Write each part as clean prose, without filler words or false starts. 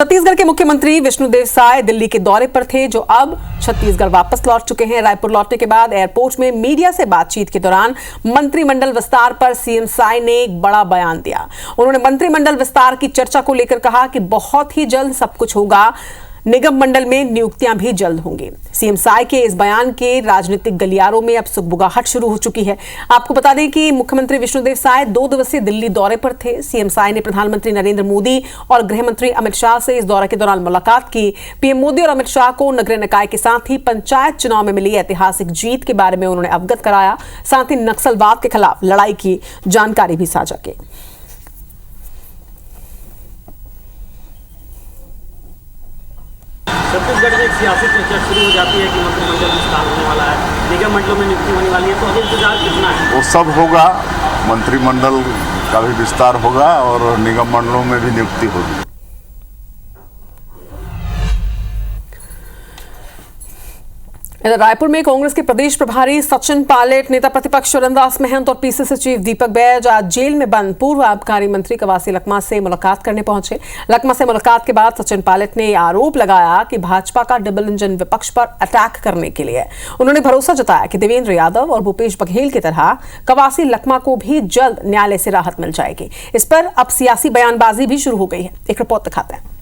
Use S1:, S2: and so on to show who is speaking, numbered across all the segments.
S1: छत्तीसगढ़ के मुख्यमंत्री विष्णुदेव साय दिल्ली के दौरे पर थे, जो अब छत्तीसगढ़ वापस लौट चुके हैं। रायपुर लौटने के बाद एयरपोर्ट में मीडिया से बातचीत के दौरान मंत्रिमंडल विस्तार पर सीएम साय ने एक बड़ा बयान दिया। उन्होंने मंत्रिमंडल विस्तार की चर्चा को लेकर कहा कि बहुत ही जल्द सब कुछ होगा, निगम मंडल में नियुक्तियां भी जल्द होंगी। सीएम साय के इस बयान के राजनीतिक गलियारों में अब सुगबुगाहट शुरू हो चुकी है। आपको बता दें कि मुख्यमंत्री विष्णुदेव साय 2 दिवसीय दिल्ली दौरे पर थे। सीएम साय ने प्रधानमंत्री नरेंद्र मोदी और गृह मंत्री अमित शाह से इस दौरे के दौरान मुलाकात की। पीएम मोदी और अमित शाह को नगरीय निकाय के साथ ही पंचायत चुनाव में मिली ऐतिहासिक जीत के बारे में उन्होंने अवगत कराया। साथ ही नक्सलवाद के खिलाफ लड़ाई की जानकारी भी साझा की।
S2: छत्तीसगढ़ में एक सियासी चर्चा शुरू हो जाती है कि मंत्रिमंडल विस्तार होने वाला है, निगम मंडलों में नियुक्ति होने वाली है, तो अभी इंतजार कितना है?
S3: वो सब होगा, मंत्रिमंडल का भी विस्तार होगा और निगम मंडलों में भी नियुक्ति होगी।
S1: इधर रायपुर में कांग्रेस के प्रदेश प्रभारी सचिन पायलट, नेता प्रतिपक्ष चरणदास महंत और पीसीसी चीफ दीपक बैज आज जेल में बंद पूर्व आबकारी मंत्री कवासी लखमा से मुलाकात करने पहुंचे। लखमा से मुलाकात के बाद सचिन पायलट ने आरोप लगाया कि भाजपा का डबल इंजन विपक्ष पर अटैक करने के लिए। उन्होंने भरोसा जताया कि देवेंद्र यादव और भूपेश बघेल की तरह कवासी लखमा को भी जल्द न्यायालय से राहत मिल जाएगी। इस पर अब सियासी बयानबाजी भी शुरू हो गई है। एक रिपोर्ट दिखाते हैं।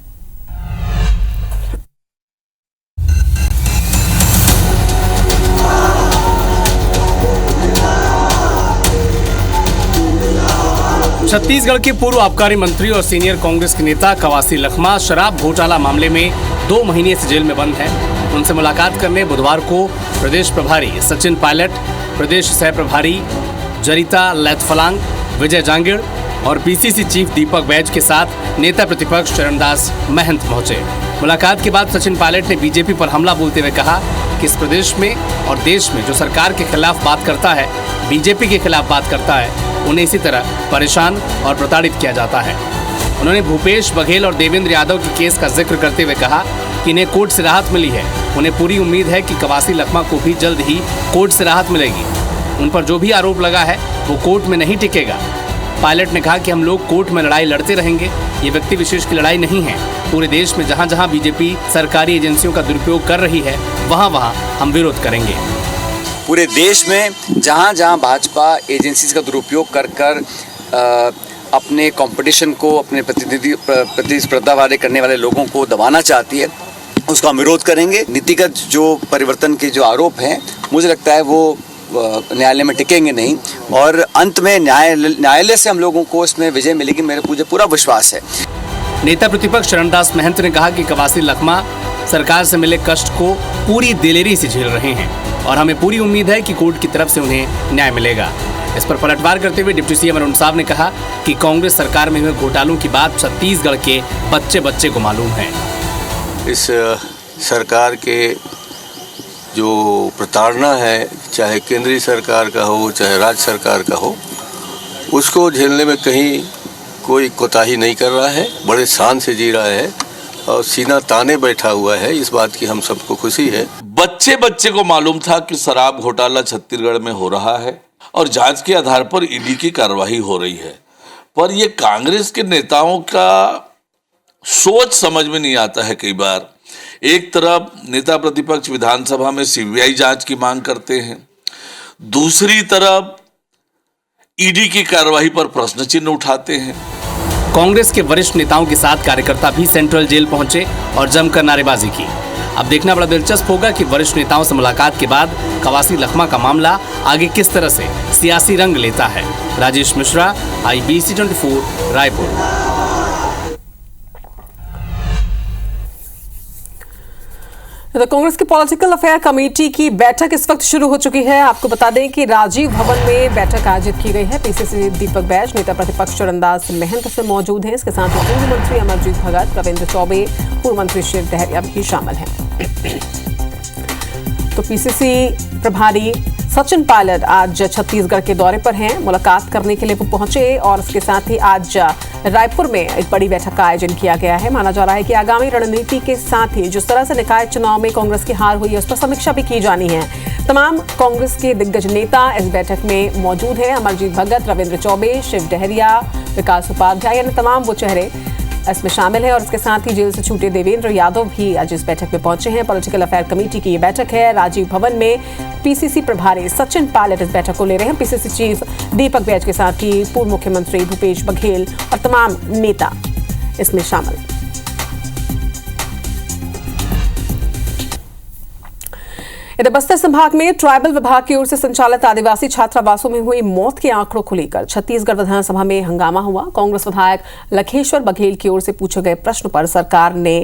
S4: छत्तीसगढ़ के पूर्व आबकारी मंत्री और सीनियर कांग्रेस के नेता कवासी लखमा शराब घोटाला मामले में 2 महीने से जेल में बंद हैं। उनसे मुलाकात करने बुधवार को प्रदेश प्रभारी सचिन पायलट, प्रदेश सह प्रभारी जरिता लैथफलांग, विजय जांगिड़ और पीसीसी चीफ दीपक बैज के साथ नेता प्रतिपक्ष चरणदास महंत पहुंचे। मुलाकात के बाद सचिन पायलट ने बीजेपी पर हमला बोलते हुए कहा कि इस प्रदेश में और देश में जो सरकार के खिलाफ बात करता है, बीजेपी के खिलाफ बात करता है, उन्हें इसी तरह परेशान और प्रताड़ित किया जाता है। उन्होंने भूपेश बघेल और देवेंद्र यादव के केस का जिक्र करते हुए कहा कि इन्हें कोर्ट से राहत मिली है। उन्हें पूरी उम्मीद है कि कवासी लखमा को भी जल्द ही कोर्ट से राहत मिलेगी। उन पर जो भी आरोप लगा है वो कोर्ट में नहीं टिकेगा। पायलट ने कहा कि हम लोग कोर्ट में लड़ाई लड़ते रहेंगे, ये व्यक्ति विशेष की लड़ाई नहीं है। पूरे देश में जहाँ जहाँ बीजेपी सरकारी एजेंसियों का दुरुपयोग कर रही है, वहाँ वहाँ हम विरोध करेंगे।
S5: पूरे देश में जहाँ जहाँ भाजपा एजेंसीज का दुरुपयोग कर अपने कंपटीशन को, अपने प्रतिस्पर्धा वाले करने वाले लोगों को दबाना चाहती है, उसका हम विरोध करेंगे। नीतिगत जो परिवर्तन के जो आरोप हैं, मुझे लगता है वो न्यायालय में टिकेंगे नहीं और अंत में न्यायालय से हम लोगों को इसमें विजय मिलेगी, मुझे पूरा विश्वास है।
S4: नेता प्रतिपक्ष चरणदास महंत ने कहा कि कवासी लखमा सरकार से मिले कष्ट को पूरी दिलेरी से झेल रहे हैं और हमें पूरी उम्मीद है कि कोर्ट की तरफ से उन्हें न्याय मिलेगा। इस पर पलटवार करते हुए डिप्टी सीएम अरुण साहब ने कहा कि कांग्रेस सरकार में हुए घोटालों की बात छत्तीसगढ़ के बच्चे बच्चे को मालूम है।
S6: इस सरकार के जो प्रताड़ना है, चाहे केंद्रीय सरकार का हो चाहे राज्य सरकार का हो, उसको झेलने में कहीं कोई कोताही नहीं कर रहा है। बड़े शान से जी रहा है और सीना ताने बैठा हुआ है। इस बात की हम सबको खुशी है।
S7: बच्चे बच्चे को मालूम था कि शराब घोटाला छत्तीसगढ़ में हो रहा है और जांच के आधार पर ईडी की कार्रवाई हो रही है, पर ये कांग्रेस के नेताओं का सोच समझ में नहीं आता है। कई बार एक तरफ नेता प्रतिपक्ष विधानसभा में सीबीआई जांच की मांग करते हैं, दूसरी तरफ ईडी की कार्रवाई पर प्रश्न चिन्ह उठाते हैं।
S4: कांग्रेस के वरिष्ठ नेताओं के साथ कार्यकर्ता भी सेंट्रल जेल पहुंचे और जमकर नारेबाजी की। अब देखना बड़ा दिलचस्प होगा कि वरिष्ठ नेताओं से मुलाकात के बाद कवासी लखमा का मामला आगे किस तरह से सियासी रंग लेता है। राजेश मिश्रा, IBC 24, रायपुर।
S1: कांग्रेस की पॉलिटिकल अफेयर कमेटी की बैठक इस वक्त शुरू हो चुकी है। आपको बता दें कि राजीव भवन में बैठक आयोजित की गई है। पीसीसी दीपक बैज, नेता प्रतिपक्ष चरणदास महंत से मौजूद हैं। इसके साथ ही पूर्व मंत्री अमरजीत भगत, रविंद्र चौबे, पूर्व मंत्री शिव डहरिया भी शामिल हैं। तो पीसीसी प्रभारी सचिन पायलट आज छत्तीसगढ़ के दौरे पर हैं। मुलाकात करने के लिए वो पहुंचे और इसके साथ ही आज रायपुर में एक बड़ी बैठक का आयोजन किया गया है। माना जा रहा है कि आगामी रणनीति के साथ ही जिस तरह से निकाय चुनाव में कांग्रेस की हार हुई है, उस पर समीक्षा भी की जानी है। तमाम कांग्रेस के दिग्गज नेता इस बैठक में मौजूद हैं। अमरजीत भगत, रविंद्र चौबे, शिव डहरिया, विकास उपाध्याय, यानी तमाम वो चेहरे इसमें शामिल है और इसके साथ ही जेल से छूटे देवेंद्र यादव भी आज इस बैठक में पहुंचे हैं। पॉलिटिकल अफेयर कमेटी की ये बैठक है। राजीव भवन में पीसीसी प्रभारी सचिन पायलट इस बैठक को ले रहे हैं। पीसीसी चीफ दीपक बैज के साथ ही पूर्व मुख्यमंत्री भूपेश बघेल और तमाम नेता इसमें शामिल। इधर बस्तर संभाग में ट्राइबल विभाग की ओर से संचालित आदिवासी छात्रावासों में हुई मौत के आंकड़ों को लेकर छत्तीसगढ़ विधानसभा में हंगामा हुआ। कांग्रेस विधायक लखेश्वर बघेल की ओर से पूछे गए प्रश्न पर सरकार ने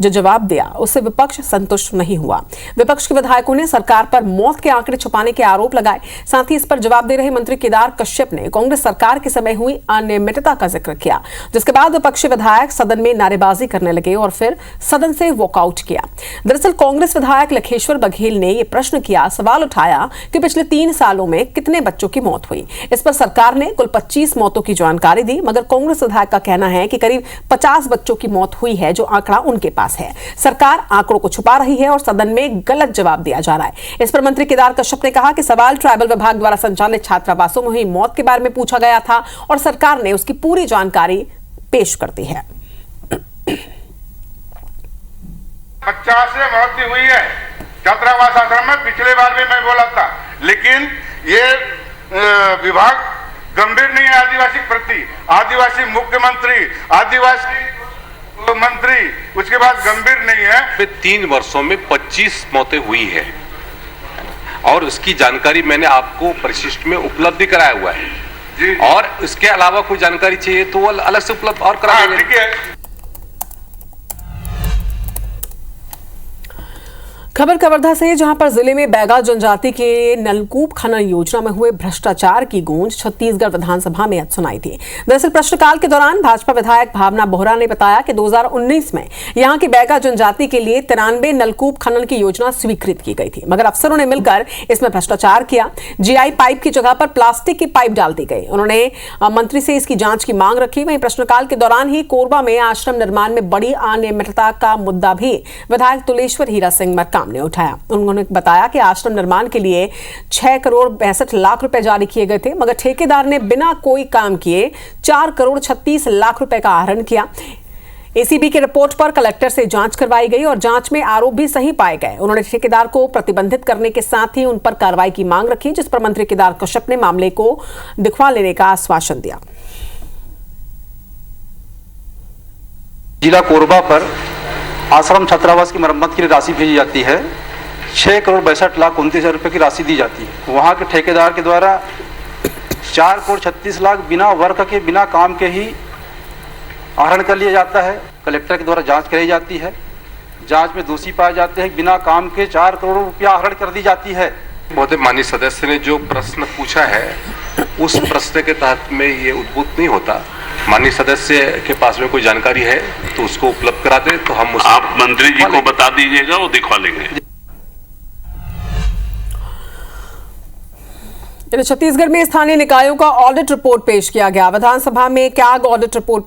S1: जो जवाब दिया उससे विपक्ष संतुष्ट नहीं हुआ। विपक्ष के विधायकों ने सरकार पर मौत के आंकड़े छुपाने के आरोप लगाए। साथ ही इस पर जवाब दे रहे मंत्री केदार कश्यप ने कांग्रेस सरकार के समय हुई अनियमितता का जिक्र किया, जिसके बाद विपक्षी विधायक सदन में नारेबाजी करने लगे और फिर सदन से वॉकआउट किया। दरअसल कांग्रेस विधायक लखेश्वर बघेल ने ये प्रश्न किया, सवाल उठाया कि पिछले 3 सालों में कितने बच्चों की मौत हुई। इस पर सरकार ने कुल 25 मौतों की जानकारी दी, मगर कांग्रेस विधायक का कहना है कि करीब 50 बच्चों की मौत हुई है, जो आंकड़ा उनके पास है। सरकार आंकड़ों को छुपा रही है और सदन में गलत जवाब दिया जा रहा है। इस पर मंत्री केदार कश्यप ने कहा कि सवाल ट्राइबल विभाग द्वारा संचालित छात्रावासों में हुई मौत के बारे में पूछा गया था और सरकार ने उसकी पूरी जानकारी पेश कर दी है।
S8: 50 से मौत हुई है छात्रावास आश्रम में। पिछले बार भी मैं बोला था, लेकिन ये विभाग गंभीर नहीं है आदिवासी के प्रति। आदिवासी मुख्यमंत्री, आदिवासी मंत्री उसके बाद गंभीर नहीं है।
S9: 3 वर्षों में 25 मौतें हुई है और उसकी जानकारी मैंने आपको परिशिष्ट में उपलब्ध कराया हुआ है जी। और इसके अलावा कोई जानकारी चाहिए तो वो अलग से उपलब्ध और करा देंगे।
S8: ठीक है।
S1: खबर कवर्धा से, जहां पर जिले में बैगा जनजाति के नलकूप खनन योजना में हुए भ्रष्टाचार की गूंज छत्तीसगढ़ विधानसभा में आज सुनाई थी। दरअसल प्रश्नकाल के दौरान भाजपा विधायक भावना बोहरा ने बताया कि 2019 में यहां की बैगा जनजाति के लिए 93 नलकूप खनन की योजना स्वीकृत की गई थी, मगर अफसरों ने मिलकर इसमें भ्रष्टाचार किया। जीआई पाइप की जगह पर प्लास्टिक की पाइप डाल दी गई। उन्होंने मंत्री से इसकी जांच की मांग रखी। वहीं प्रश्नकाल के दौरान ही कोरबा में आश्रम निर्माण में बड़ी अनियमितता का मुद्दा भी विधायक तुलेश्वर हीरा सिंह मरकाम ने उठाया। उन्होंने बताया कि आश्रम निर्माण के लिए 6 करोड़ 62 लाख रुपए जारी किए गए थे, मगर ठेकेदार ने बिना कोई काम किए 4 करोड़ 36 लाख रुपए का आहरण किया। एसीबी की रिपोर्ट पर कलेक्टर से जांच करवाई गई और जांच में आरोप भी सही पाए गए। उन्होंने ठेकेदार को प्रतिबंधित करने के साथ ही उन पर कार्रवाई की मांग रखी, जिस पर मंत्री केदार कश्यप ने मामले को दिखवा लेने का आश्वासन दिया।
S10: जिला कोरबा पर आश्रम छात्रावास की मरम्मत के लिए राशि भेजी जाती है। 6 करोड़ 62 लाख 29 हज़ार रुपये की राशि दी जाती है। वहाँ के ठेकेदार के द्वारा 4 करोड़ 36 लाख बिना वर्क के, बिना काम के ही आहरण कर लिया जाता है। कलेक्टर के द्वारा जांच कराई जाती है। जांच में दोषी पाए जाते हैं, बिना काम के 4 करोड़ रुपया आहरण कर दी जाती है।
S9: बहुत माननीय सदस्य ने जो प्रश्न पूछा है उस प्रश्न के तहत में ये उद्भूत नहीं होता। माननीय सदस्य के पास में कोई जानकारी है तो उसको उपलब्ध करा दे, तो हम
S7: आप मंत्री जी को बता दीजिएगा, वो दिखवा लेंगे।
S1: छत्तीसगढ़ में स्थानीय निकायों का ऑडिट रिपोर्ट पेश किया गया। विधानसभा में कैग ऑडिट रिपोर्ट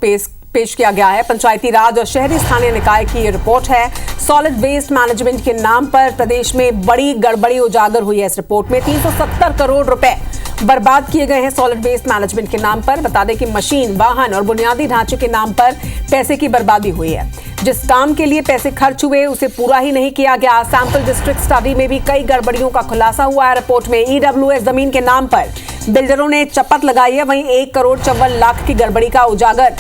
S1: पेश किया गया है। पंचायती राज और शहरी स्थानीय निकाय की ये रिपोर्ट है। सॉलिड वेस्ट मैनेजमेंट के नाम पर प्रदेश में बड़ी गड़बड़ी उजागर हुई है। इस रिपोर्ट में 370 करोड़ रुपए बर्बाद किए गए हैं सॉलिड वेस्ट मैनेजमेंट के नाम पर। बता दें कि मशीन, वाहन और बुनियादी ढांचे के नाम पर पैसे की बर्बादी हुई है। जिस काम के लिए पैसे खर्च हुए उसे पूरा ही नहीं किया गया। सैंपल डिस्ट्रिक्ट स्टडी में भी कई गड़बड़ियों का खुलासा हुआ है। रिपोर्ट में ईडब्ल्यूएस जमीन के नाम पर बिल्डरों ने चपत लगाई है। वहीं 1 करोड़ 54 लाख की गड़बड़ी का उजागर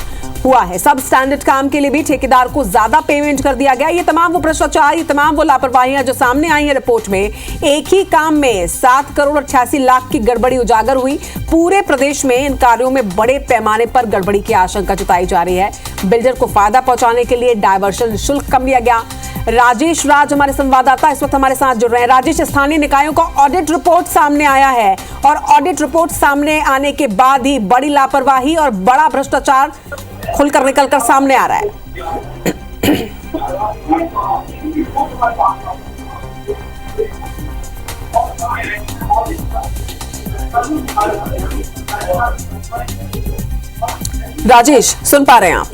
S1: हुआ है। सब स्टैंडर्ड काम के लिए भी ठेकेदार को ज्यादा पेमेंट कर दिया गया। ये तमाम वो भ्रष्टाचार, ये तमाम वो लापरवाहियां जो सामने आई है रिपोर्ट में। एक ही काम में 7 करोड़ 88 लाख की गड़बड़ी उजागर हुई। पूरे प्रदेश में इन कार्यों में बड़े पैमाने पर गड़बड़ी की आशंका जताई जा रही है। बिल्डर को फायदा पहुंचाने के लिए डायवर्शन शुल्क कम लिया गया। राजेश राज हमारे संवाददाता इस वक्त हमारे साथ जुड़ रहे हैं। राजेश, स्थानीय निकायों का ऑडिट रिपोर्ट सामने आया है और ऑडिट रिपोर्ट सामने आने के बाद ही बड़ी लापरवाही और बड़ा भ्रष्टाचार खुलकर निकलकर सामने आ रहा है। राजेश, सुन पा रहे हैं आप?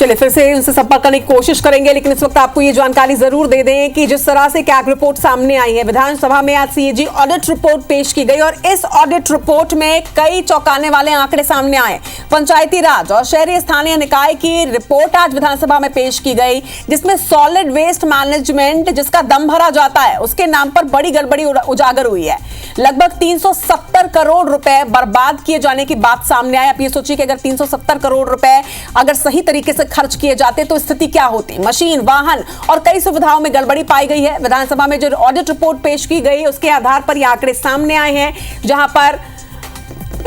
S1: चलिए फिर से उनसे संपर्क करने की कोशिश करेंगे, लेकिन इस वक्त आपको ये जानकारी जरूर दे दें कि जिस तरह से कैग रिपोर्ट सामने आई है, विधानसभा में आज सीएजी ऑडिट रिपोर्ट पेश की गई और इस ऑडिट रिपोर्ट में कई चौंकाने वाले आंकड़े सामने आए। पंचायती राज और शहरी स्थानीय निकाय की रिपोर्ट आज विधानसभा में पेश की गई, जिसमें सॉलिड वेस्ट मैनेजमेंट जिसका दम भरा जाता है उसके नाम पर बड़ी गड़बड़ी उजागर हुई है। लगभग 370 करोड़ रुपए बर्बाद किए जाने की बात सामने आई। आप ये सोचिए कि अगर 370 करोड़ रुपए अगर सही तरीके से खर्च किए जाते तो स्थिति क्या होती। मशीन, वाहन और कई सुविधाओं में गड़बड़ी पाई गई है। विधानसभा में जो ऑडिट रिपोर्ट पेश की गई उसके आधार पर ये आंकड़े सामने आए हैं, जहां पर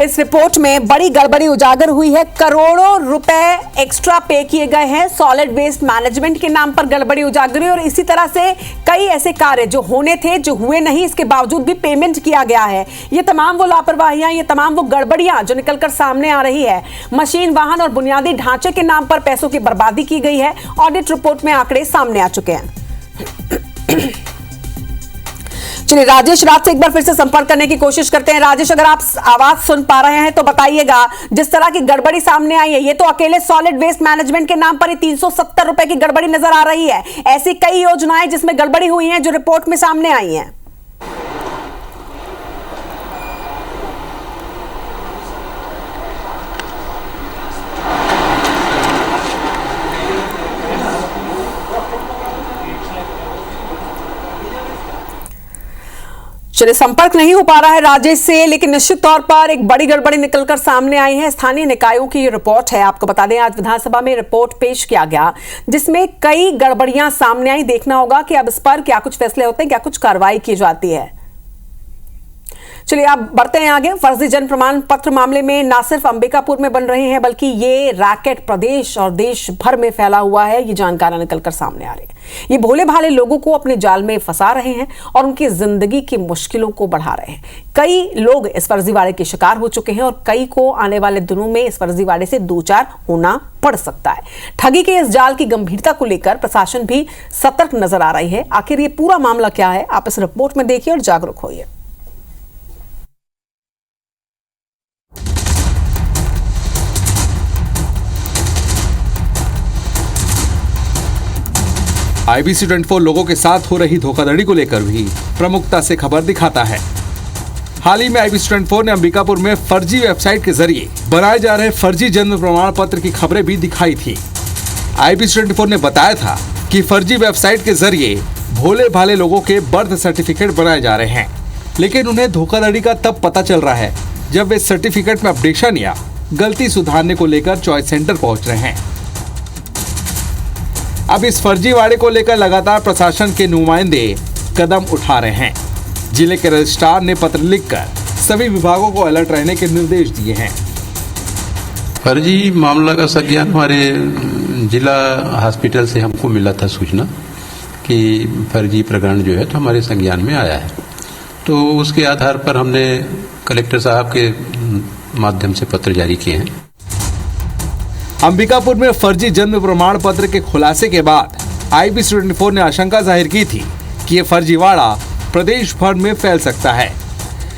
S1: इस रिपोर्ट में बड़ी गड़बड़ी उजागर हुई है। करोड़ों रुपए एक्स्ट्रा पे किए गए हैं, सॉलिड वेस्ट मैनेजमेंट के नाम पर गड़बड़ी उजागर हुई और इसी तरह से कई ऐसे कार्य जो होने थे जो हुए नहीं, इसके बावजूद भी पेमेंट किया गया है। ये तमाम वो लापरवाहियां, ये तमाम वो गड़बड़ियां जो निकलकर सामने आ रही है। मशीन, वाहन और बुनियादी ढांचे के नाम पर पैसों की बर्बादी की गई है। ऑडिट रिपोर्ट में आंकड़े सामने आ चुके हैं। चलिए राजेश राज से एक बार फिर से संपर्क करने की कोशिश करते हैं। राजेश, अगर आप आवाज सुन पा रहे हैं तो बताइएगा, जिस तरह की गड़बड़ी सामने आई है, ये तो अकेले सॉलिड वेस्ट मैनेजमेंट के नाम पर ही 370 रुपए की गड़बड़ी नजर आ रही है। ऐसी कई योजनाएं जिसमें गड़बड़ी हुई हैं जो रिपोर्ट में सामने आई हैं। चलिए संपर्क नहीं हो पा रहा है राजेश से, लेकिन निश्चित तौर पर एक बड़ी गड़बड़ी निकलकर सामने आई है। स्थानीय निकायों की ये रिपोर्ट है। आपको बता दें आज विधानसभा में रिपोर्ट पेश किया गया जिसमें कई गड़बड़ियां सामने आई। देखना होगा कि अब इस पर क्या कुछ फैसले होते हैं, क्या कुछ कार्रवाई की जाती है। चलिए आप बढ़ते हैं आगे। फर्जी जन्म प्रमाण पत्र मामले में ना सिर्फ अंबिकापुर में बन रहे हैं बल्कि ये रैकेट प्रदेश और देश भर में फैला हुआ है। ये जानकारी निकलकर सामने आ रही है। ये भोले भाले लोगों को अपने जाल में फंसा रहे हैं और उनकी जिंदगी की मुश्किलों को बढ़ा रहे हैं। कई लोग इस फर्जीवाड़े के शिकार हो चुके हैं और कई को आने वाले दिनों में इस फर्जीवाड़े से दो चार होना पड़ सकता है। ठगी के इस जाल की गंभीरता को लेकर प्रशासन भी सतर्क नजर आ रही है। आखिर ये पूरा मामला क्या है, आप इस रिपोर्ट में देखिए और जागरूक होइए।
S11: IBC 24 लोगों के साथ हो रही धोखाधड़ी को लेकर भी प्रमुखता से खबर दिखाता है। हाल ही में IBC 24 ने अंबिकापुर में फर्जी वेबसाइट के जरिए बनाए जा रहे फर्जी जन्म प्रमाण पत्र की खबरें भी दिखाई थी। IBC 24 ने बताया था कि फर्जी वेबसाइट के जरिए भोले भाले लोगों के बर्थ सर्टिफिकेट बनाए जा रहे हैं, लेकिन उन्हें धोखाधड़ी का तब पता चल रहा है जब वे सर्टिफिकेट में अपडेशन या गलती सुधारने को लेकर चॉइस सेंटर पहुंच रहे हैं। अब इस फर्जीवाड़े को लेकर लगातार प्रशासन के नुमाइंदे कदम उठा रहे हैं। जिले के रजिस्ट्रार ने पत्र लिखकर सभी विभागों को अलर्ट रहने के निर्देश दिए हैं।
S12: फर्जी मामला का संज्ञान हमारे जिला हॉस्पिटल से हमको मिला था सूचना कि फर्जी प्रकरण जो है तो हमारे संज्ञान में आया है, तो उसके आधार पर हमने कलेक्टर साहब के माध्यम से पत्र जारी किए हैं।
S11: अंबिकापुर में फर्जी जन्म प्रमाण पत्र के खुलासे के बाद IBC 24 ने आशंका जाहिर की थी कि ये फर्जीवाड़ा प्रदेश भर में फैल सकता है,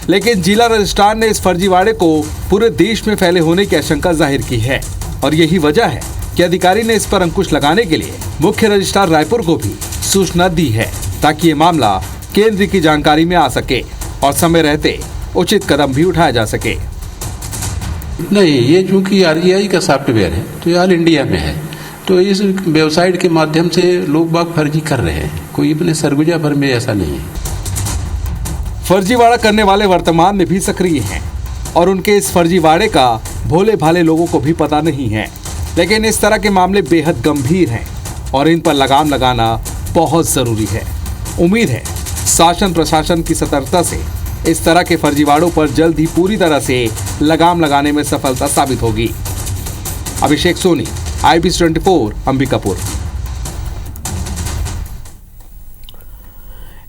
S11: लेकिन जिला रजिस्ट्रार ने इस फर्जीवाड़े को पूरे देश में फैले होने की आशंका जाहिर की है और यही वजह है कि अधिकारी ने इस पर अंकुश लगाने के लिए मुख्य रजिस्ट्रार रायपुर को भी सूचना दी है ताकि ये मामला केंद्र की जानकारी में आ सके और समय रहते उचित कदम भी उठाया जा सके।
S12: नहीं, ये चूंकि RGI का सॉफ्टवेयर है तो ये ऑल इंडिया में है, तो इस वेबसाइट के माध्यम से लोग बाग फर्जी कर रहे हैं, कोई अपने सरगुजा भर में ऐसा नहीं है।
S11: फर्जीवाड़ा करने वाले वर्तमान में भी सक्रिय हैं और उनके इस फर्जीवाड़े का भोले भाले लोगों को भी पता नहीं है, लेकिन इस तरह के मामले बेहद गंभीर हैं और इन पर लगाम लगाना बहुत जरूरी है। उम्मीद है शासन प्रशासन की सतर्कता से इस तरह के फर्जीवाड़ों पर जल्द ही पूरी तरह से लगाम लगाने में सफलता साबित होगी। अभिषेक सोनी, IBC 24 अंबिकापुर।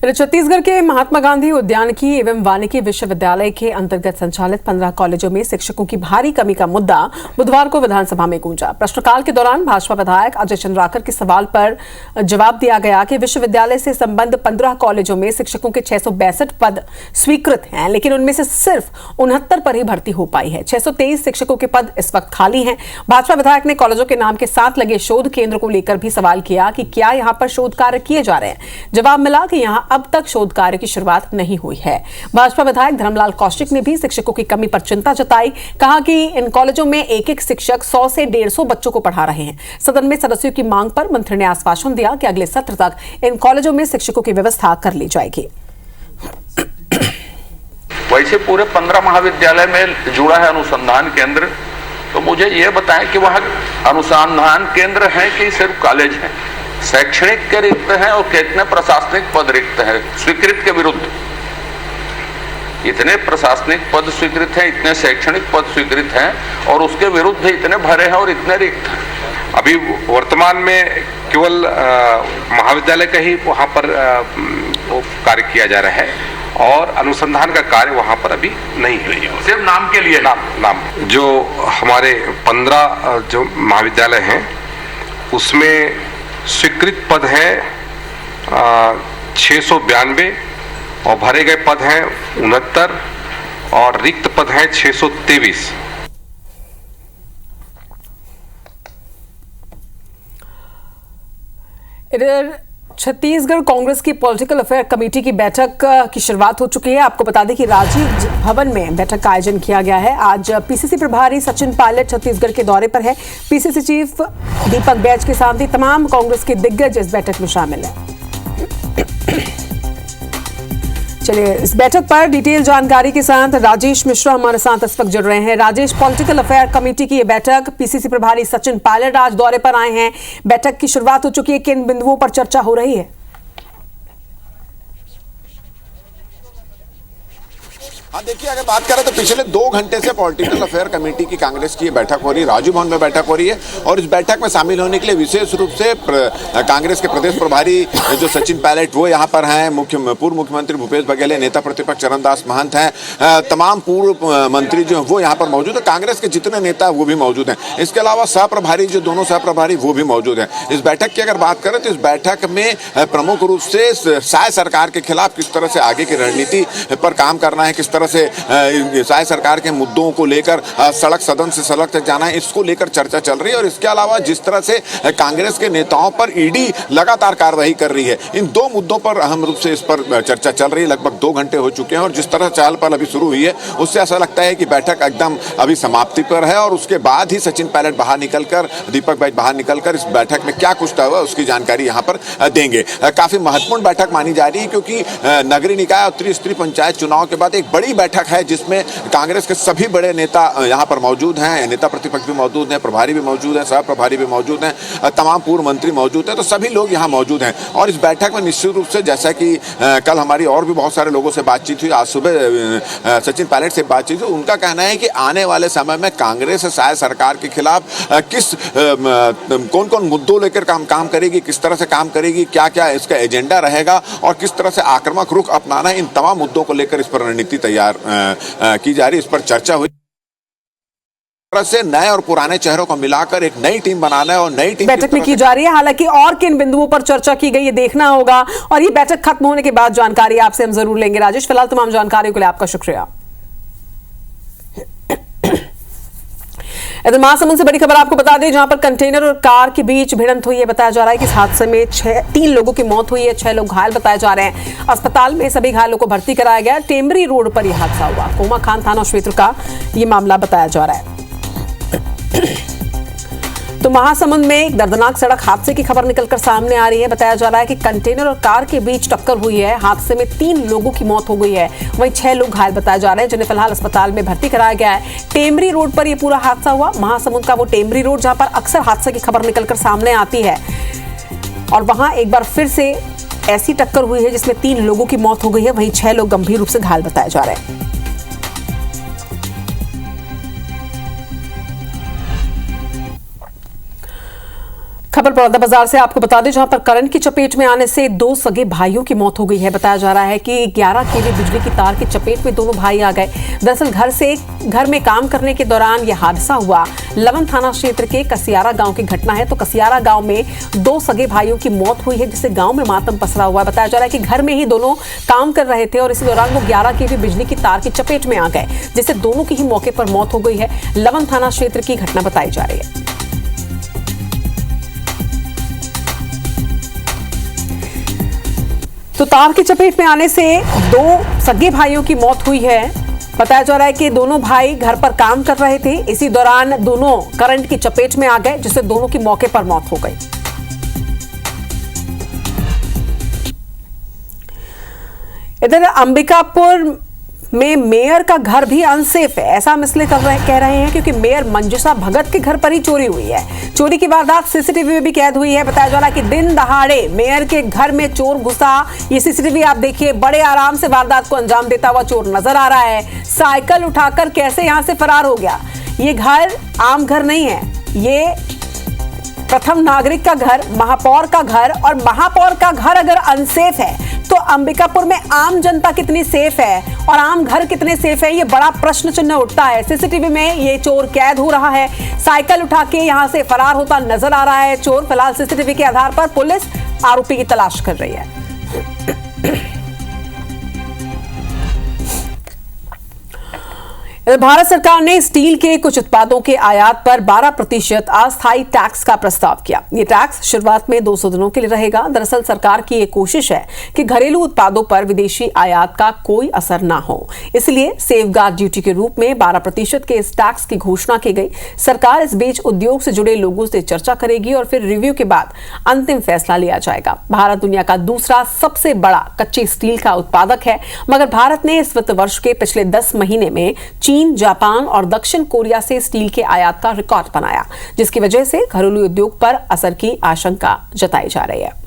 S1: छत्तीसगढ़ के महात्मा गांधी उद्यानिकी एवं वानिकी विश्वविद्यालय के अंतर्गत संचालित 15 कॉलेजों में शिक्षकों की भारी कमी का मुद्दा बुधवार को विधानसभा में गूंजा। प्रश्नकाल के दौरान भाजपा विधायक अजय चंद्राकर के सवाल पर जवाब दिया गया कि विश्वविद्यालय से संबद्ध 15 कॉलेजों में शिक्षकों के 662 पद स्वीकृत हैं, लेकिन उनमें से सिर्फ 69 पर ही भर्ती हो पाई है। 623 शिक्षकों के पद इस वक्त खाली हैं। भाजपा विधायक ने कॉलेजों के नाम के साथ लगे शोध केंद्र को लेकर भी सवाल किया कि क्या यहां पर शोध कार्य किए जा रहे हैं। जवाब मिला कि यहां अब तक शोध कार्य की शुरुआत नहीं हुई है। भाजपा विधायक धर्मलाल कौशिक ने भी शिक्षकों की कमी पर चिंता जताई। कहा कि इन कॉलेजों में एक शिक्षक 100 से 150 बच्चों को पढ़ा रहे हैं। सदन में सदस्यों की मांग पर मंत्री ने आश्वासन दिया कि अगले सत्र तक इन कॉलेजों में शिक्षकों की व्यवस्था कर ली जाएगी।
S13: वैसे पूरे 15 महाविद्यालय में जुड़ा है अनुसंधान केंद्र, तो मुझे ये बताएं कि वहाँ अनुसंधान केंद्र है कि सिर्फ कॉलेज है? शैक्षणिक के रिक्त हैं और कितने प्रशासनिक पद रिक्त हैं स्वीकृत के विरुद्ध? इतने प्रशासनिक पद स्वीकृत हैं, इतने शैक्षणिक पद स्वीकृत हैं और उसके विरुद्ध इतने भरे हैं और इतने रिक्त हैं।
S9: अभी वर्तमान में केवल महाविद्यालय का ही वहाँ पर कार्य किया जा रहा है और अनुसंधान का कार्य वहाँ पर अभी नहीं है,
S13: सिर्फ नाम के लिए।
S9: नाम जो हमारे 15 जो महाविद्यालय हैं उसमें स्वीकृत पद है 692 और भरे गए पद हैं 69 और रिक्त पद हैं 623।
S1: इधर छत्तीसगढ़ कांग्रेस की पॉलिटिकल अफेयर कमेटी की बैठक की शुरुआत हो चुकी है। आपको बता दें कि राजीव भवन में बैठक का आयोजन किया गया है। आज पीसीसी प्रभारी सचिन पायलट छत्तीसगढ़ के दौरे पर है। पीसीसी चीफ दीपक बैज के साथ ही तमाम कांग्रेस के दिग्गज इस बैठक में शामिल है। चलिए इस बैठक पर डिटेल जानकारी के साथ राजेश मिश्रा हमारे साथ इस वक्त जुड़ रहे हैं। राजेश, पॉलिटिकल अफेयर कमेटी की ये बैठक, पीसीसी प्रभारी सचिन पायलट आज दौरे पर आए हैं, बैठक की शुरुआत हो चुकी है, किन बिंदुओं पर चर्चा हो रही है?
S14: हाँ देखिए, अगर बात करें तो पिछले 2 घंटे से पॉलिटिकल अफेयर कमेटी की कांग्रेस की बैठक हो रही है, राजीव भवन में बैठक हो रही है और इस बैठक में शामिल होने के लिए विशेष रूप से कांग्रेस के प्रदेश प्रभारी जो सचिन पायलट वो यहाँ पर हैं, पूर्व मुख्यमंत्री भूपेश बघेल, नेता प्रतिपक्ष चरणदास महंत हैं, तमाम पूर्व मंत्री जो वो यहाँ पर मौजूद है, कांग्रेस के जितने नेता वो भी मौजूद हैं। इसके अलावा सह प्रभारी जो दोनों सह प्रभारी वो भी मौजूद हैं। इस बैठक की अगर बात करें तो इस बैठक में प्रमुख रूप से साय सरकार के खिलाफ किस तरह से आगे की रणनीति पर काम करना है, किस तरह से साय सरकार के मुद्दों को लेकर सदन से सड़क तक जाना है, इसको लेकर चर्चा चल रही है। और इसके अलावा जिस तरह से कांग्रेस के नेताओं पर ईडी लगातार कार्रवाई कर रही है, इन 2 मुद्दों पर अहम रूप से इस पर चर्चा चल रही है। लगभग 2 घंटे हो चुके हैं और जिस तरह चहल पहल अभी शुरू हुई है उससे ऐसा लगता है कि बैठक एकदम अभी समाप्ति पर है और उसके बाद ही सचिन पायलट बाहर निकलकर, दीपक बैज बाहर निकलकर इस बैठक में क्या कुछ हुआ उसकी जानकारी यहाँ पर देंगे। काफी महत्वपूर्ण बैठक मानी जा रही है क्योंकि नगरीय निकाय और त्रिस्तरीय पंचायत चुनाव के बाद एक बड़ी बैठक है जिसमें कांग्रेस के सभी बड़े नेता यहां पर मौजूद हैं, नेता प्रतिपक्ष भी मौजूद हैं, प्रभारी भी मौजूद हैं, सह प्रभारी भी मौजूद हैं, तमाम पूर्व मंत्री मौजूद हैं, तो सभी लोग यहां मौजूद हैं। और इस बैठक में निश्चित रूप से जैसा कि कल हमारी और भी बहुत सारे लोगों से बातचीत हुई, आज सुबह सचिन पायलट से बातचीत हुई, उनका कहना है कि आने वाले समय में कांग्रेस साय सरकार के खिलाफ कौन कौन मुद्दों लेकर काम करेगी, किस तरह से काम करेगी, क्या क्या इसका एजेंडा रहेगा और किस तरह से आक्रामक रुख अपनाना है, इन तमाम मुद्दों को लेकर इस पर रणनीति तैयार की जा रही, इस पर चर्चा हुई। से नए और पुराने चेहरों को मिलाकर एक नई टीम बनाना है और नई टीम
S1: बैठक में की जा रही है। हालांकि और किन बिंदुओं पर चर्चा की गई ये देखना होगा और ये बैठक खत्म होने के बाद जानकारी आपसे हम जरूर लेंगे। राजेश, फिलहाल तमाम जानकारियों के लिए आपका शुक्रिया। इधर महासमुंद से बड़ी खबर आपको बता दें, जहां पर कंटेनर और कार के बीच भिड़ंत हुई है। बताया जा रहा है कि इस हादसे में 3 लोगों की मौत हुई है, 6 लोग घायल बताए जा रहे हैं। अस्पताल में सभी घायलों को भर्ती कराया गया। टेमरी रोड पर यह हादसा हुआ। कोमा खान थाना क्षेत्र का यह मामला बताया जा रहा है। तो महासमुंद में एक दर्दनाक सड़क हादसे की खबर निकलकर सामने आ रही है। बताया जा रहा है कि कंटेनर और कार के बीच टक्कर हुई है। हादसे में 3 लोगों की मौत हो गई है, वहीं 6 लोग घायल बताए जा रहे हैं, जिन्हें फिलहाल अस्पताल में भर्ती कराया गया है। टेमरी रोड पर यह पूरा हादसा हुआ। महासमुंद का वो टेमरी रोड जहां पर अक्सर हादसे की खबर निकलकर सामने आती है और वहां एक बार फिर से ऐसी टक्कर हुई है जिसमें 3 लोगों की मौत हो गई है, वहीं 6 लोग गंभीर रूप से घायल बताए जा रहे हैं। खबर बड़ौदा बाजार से आपको बता दें, जहां पर करंट की चपेट में आने से दो सगे भाइयों की मौत हो गई है। बताया जा रहा है कि 11 केवी बिजली की तार की चपेट में दोनों भाई आ गए। दरअसल घर में काम करने के दौरान यह हादसा हुआ। लवन थाना क्षेत्र के कसियारा गांव की घटना है। तो कसियारा गांव में दो सगे भाइयों की मौत हुई है, जिससे गांव में मातम पसरा हुआ है। बताया जा रहा है कि घर में ही दोनों काम कर रहे थे और इसी दौरान वो 11 केवी बिजली की तार की चपेट में आ गए, जिससे दोनों की ही मौके पर मौत हो गई है। लवन थाना क्षेत्र की घटना बताई जा रही है। तो तार की चपेट में आने से दो सगे भाइयों की मौत हुई है। बताया जा रहा है कि दोनों भाई घर पर काम कर रहे थे, इसी दौरान दोनों करंट की चपेट में आ गए, जिससे दोनों की मौके पर मौत हो गई। इधर अंबिकापुर में मेयर का घर भी अनसेफ है, ऐसा हम इसलिए कह रहे हैं क्योंकि मेयर मंजुषा भगत के घर पर ही चोरी हुई है। चोरी की वारदात सीसीटीवी में भी कैद हुई है। बताया जा रहा है कि दिन दहाड़े मेयर के घर में चोर घुसा। ये सीसीटीवी आप देखिए, बड़े आराम से वारदात को अंजाम देता हुआ चोर नजर आ रहा है। साइकिल उठाकर कैसे यहां से फरार हो गया। ये घर आम घर नहीं है, ये प्रथम नागरिक का घर, महापौर का घर, और महापौर का घर अगर अनसेफ है तो अंबिकापुर में आम जनता कितनी सेफ है और आम घर कितने सेफ है, ये बड़ा प्रश्न चिन्ह उठता है। सीसीटीवी में ये चोर कैद हो रहा है, साइकिल उठा के यहां से फरार होता नजर आ रहा है चोर। फिलहाल सीसीटीवी के आधार पर पुलिस आरोपी की तलाश कर रही है। भारत सरकार ने स्टील के कुछ उत्पादों के आयात पर 12% अस्थायी टैक्स का प्रस्ताव किया। ये टैक्स शुरुआत में 200 दिनों के लिए रहेगा। दरअसल सरकार की ये कोशिश है कि घरेलू उत्पादों पर विदेशी आयात का कोई असर ना हो, इसलिए सेफगार्ड ड्यूटी के रूप में 12% के इस टैक्स की घोषणा की गई। सरकार इस बीच उद्योग से जुड़े लोगों से चर्चा करेगी और फिर रिव्यू के बाद अंतिम फैसला लिया जाएगा। भारत दुनिया का दूसरा सबसे बड़ा कच्चे स्टील का उत्पादक है, मगर भारत ने इस वित्त वर्ष के पिछले 10 महीने में चीन, जापान और दक्षिण कोरिया से स्टील के आयात का रिकॉर्ड बनाया, जिसकी वजह से घरेलू उद्योग पर असर की आशंका जताई जा रही है।